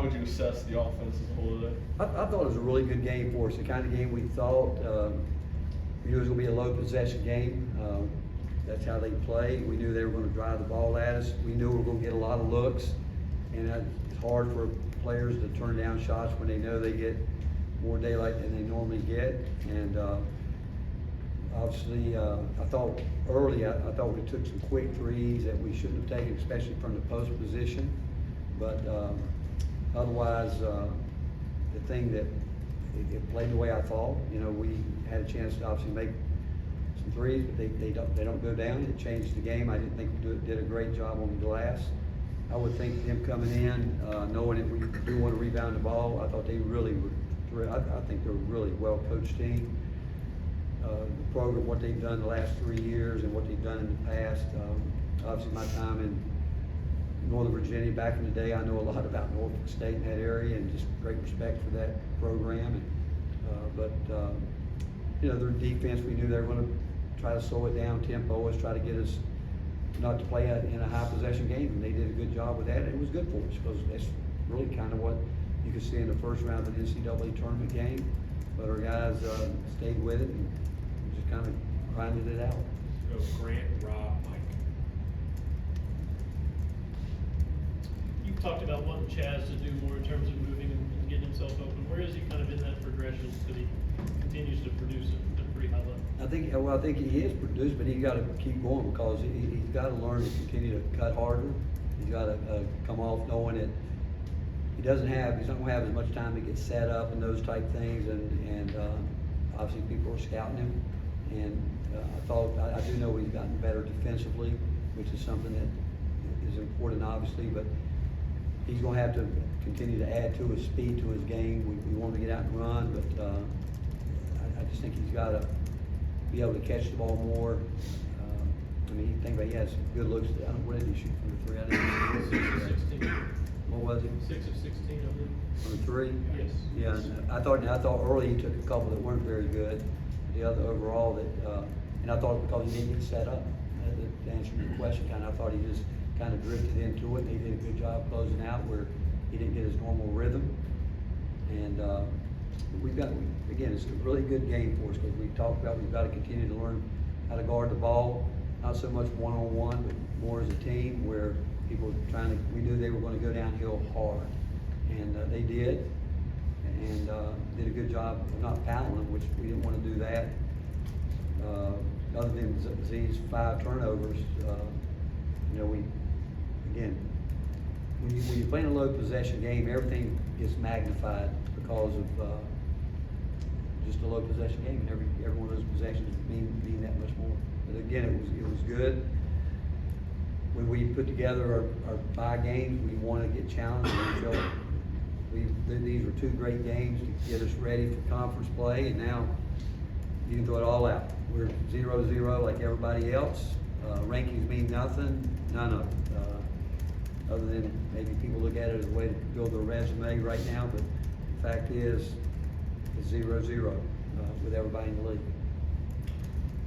would you assess the offense as a whole today? I thought it was a really good game for us, the kind of game we thought. We knew it was going to be a low possession game. That's how they play. We knew they were going to drive the ball at us. We knew we were going to get a lot of looks, and it's hard for players to turn down shots when they know they get more daylight than they normally get. And obviously, I thought early, I thought we took some quick threes that we shouldn't have taken, especially from the post position. But otherwise, the thing that it played the way I thought. You know, we had a chance to obviously make some threes, but they don't go down. It changed the game. I didn't think we did a great job on the glass. I would think them coming in, knowing that we do want to rebound the ball, I thought they really were. I think they're a really well coached team. The program, what they've done the last 3 years and what they've done in the past. Obviously, my time in Northern Virginia back in the day, I know a lot about Norfolk State in that area, and just great respect for that program. And, you know, their defense, we knew they were going to try to slow it down, tempo us, try to get us not to play in a high possession game, and they did a good job with that. And it was good for us because that's really kind of what you could see in the first round of an NCAA tournament game. But our guys stayed with it and just kind of grinded it out. So Grant, Rob, Mike. You talked about wanting Chaz to do more in terms of moving and getting himself open. Where is he kind of in that progression that he continues to produce at a pretty high level? I think he is produced, but he's got to keep going because he's got to learn to continue to cut harder. He's got to come off knowing that he's not going to have as much time to get set up and those type things. And obviously people are scouting him. And I do know he's gotten better defensively, which is something that is important, obviously. But he's going to have to continue to add to his speed, to his game. We want to get out and run, but I just think he's got to be able to catch the ball more. I mean, you think about he has good looks. What did he shoot from the three? I didn't see 6 of 16. What was it? 6 of 16, I believe. From the three? Yes. Yeah, I thought early he took a couple that weren't very good. The other overall and I thought because he didn't get set up. To answer your question, I thought he just kind of drifted into it, and he did a good job closing out where he didn't get his normal rhythm. And again, it's a really good game for us because we talked about we've got to continue to learn how to guard the ball, not so much one-on-one, but more as a team where people we knew they were going to go downhill hard. And they did, and did a good job of not fouling them, which we didn't want to do that. Other than Z's 5 turnovers, you know, when you're playing a low possession game, everything gets magnified because of just a low possession game, and every one of those possessions mean that much more. But again, it was good. When we put together our bye games, we want to get challenged. We felt these were 2 great games to get us ready for conference play, and now you can throw it all out. We're 0-0 like everybody else. Rankings mean nothing, none of it. Other than maybe people look at it as a way to build their resume right now, but the fact is it's 0-0 with everybody in the league.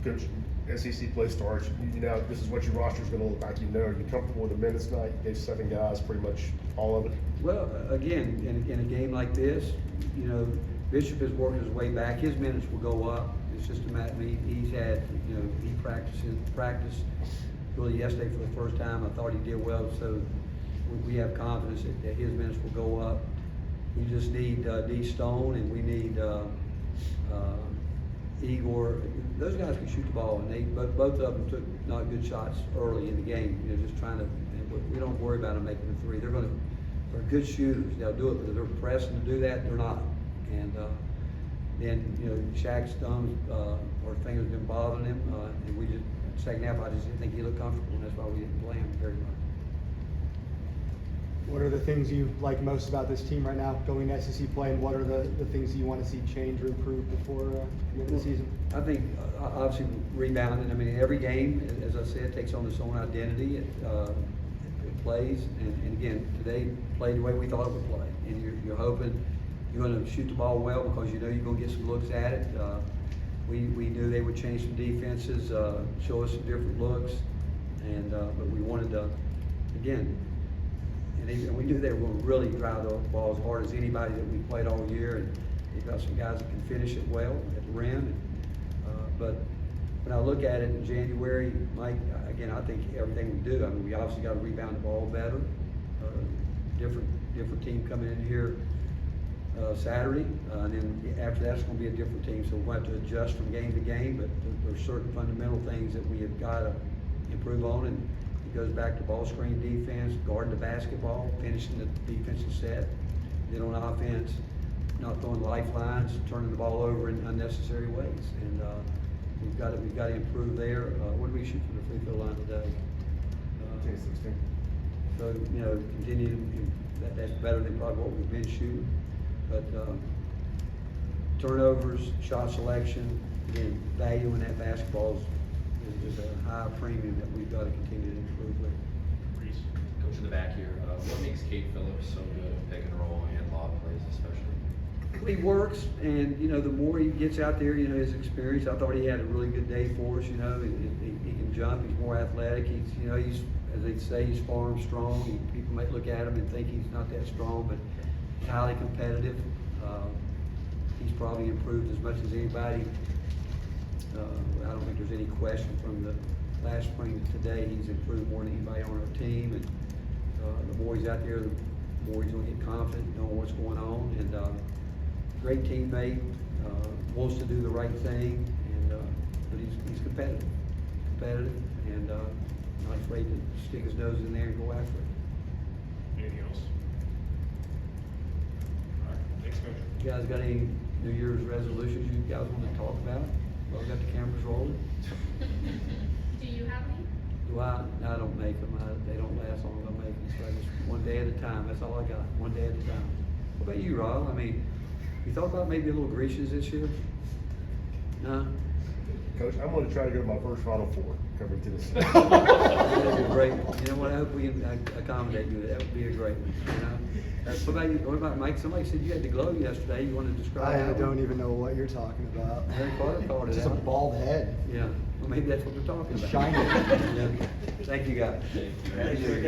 Coach, SEC play starts. You know, this is what your roster is going to look like. You know, are you comfortable with the minutes tonight? You gave 7 guys pretty much all of it. Well, again, in a game like this, you know, Bishop has worked his way back. His minutes will go up. It's just a matter. He's had, you know, he practiced really yesterday for the first time. I thought he did well, so we have confidence that his minutes will go up. We just need D. Stone, and we need Igor. Those guys can shoot the ball, and both of them took not good shots early in the game. You know, just trying to. We don't worry about them making a 3. They're good shooters. They'll do it, but if they're pressing to do that, they're not. And then, you know, Shaq's thumbs or fingers been bothering him, and we just second half I just didn't think he looked comfortable, and that's why we didn't play him very much. What are the things you like most about this team right now going to SEC play, and what are the things you want to see change or improve before the end of the season? I think obviously rebounding. I mean, every game, as I said, takes on its own identity. It plays, and again, today played the way we thought it would play. And you're hoping you're going to shoot the ball well because you know you're going to get some looks at it. We knew they would change some defenses, show us some different looks, and but we wanted to, again, in and we knew they were gonna really drive the ball as hard as anybody that we played all year, and they've got some guys that can finish it well at the rim. But when I look at it in January, Mike, again, I think everything we do, I mean, we obviously gotta rebound the ball better. Different team coming in here Saturday, and then after that, it's gonna be a different team, so we'll have to adjust from game to game, but there's certain fundamental things that we have gotta improve on, and it goes back to ball screen defense, guarding the basketball, finishing the defensive set, then on offense, not throwing lifelines, turning the ball over in unnecessary ways, and we've got to improve there. What did we shoot from the free throw line today? 16. So, you know, continue, that's better than probably what we've been shooting. But turnovers, shot selection, again, value in that basketball is a high premium that we've got to continue to improve with. Reese. Coach in the back here, what makes Kate Phillips so good at pick and roll and lob plays especially? He works, and you know, the more he gets out there, you know, his experience. I thought he had a really good day for us. You know, he can jump. He's more athletic. He's, you know, he's, as they say, he's farm strong. People might look at him and think he's not that strong, but he's highly competitive. He's probably improved as much as anybody. I don't think there's any question from the last spring to today. He's improved more than anybody on our team, and the more he's out there, the more he's going to get confident, knowing what's going on. And great teammate, wants to do the right thing, and but he's competitive, and not afraid to stick his nose in there and go after it. Anything else? All right, thanks, Coach. You guys got any New Year's resolutions you guys want to talk about? Well, we got the cameras rolling. Do you have any? Do I? No, I don't make them. They don't last long as I make them. So I just one day at a time. That's all I got. One day at a time. What about you, Rob? I mean, you thought about maybe a little Grecians this year? No? Coach, I'm gonna try to go to my first Final Four coming to this. That'd be great. You know what? I hope we can accommodate you. That would be a great one. You know? What about you? What about Mike? Somebody said you had the glow yesterday. You want to describe I that don't one? even know what you're talking about. Harry Potter called it Just a out. bald head. Yeah. Well, maybe that's what they're talking about. Shiny. Yeah. Thank you, guys. Thank you.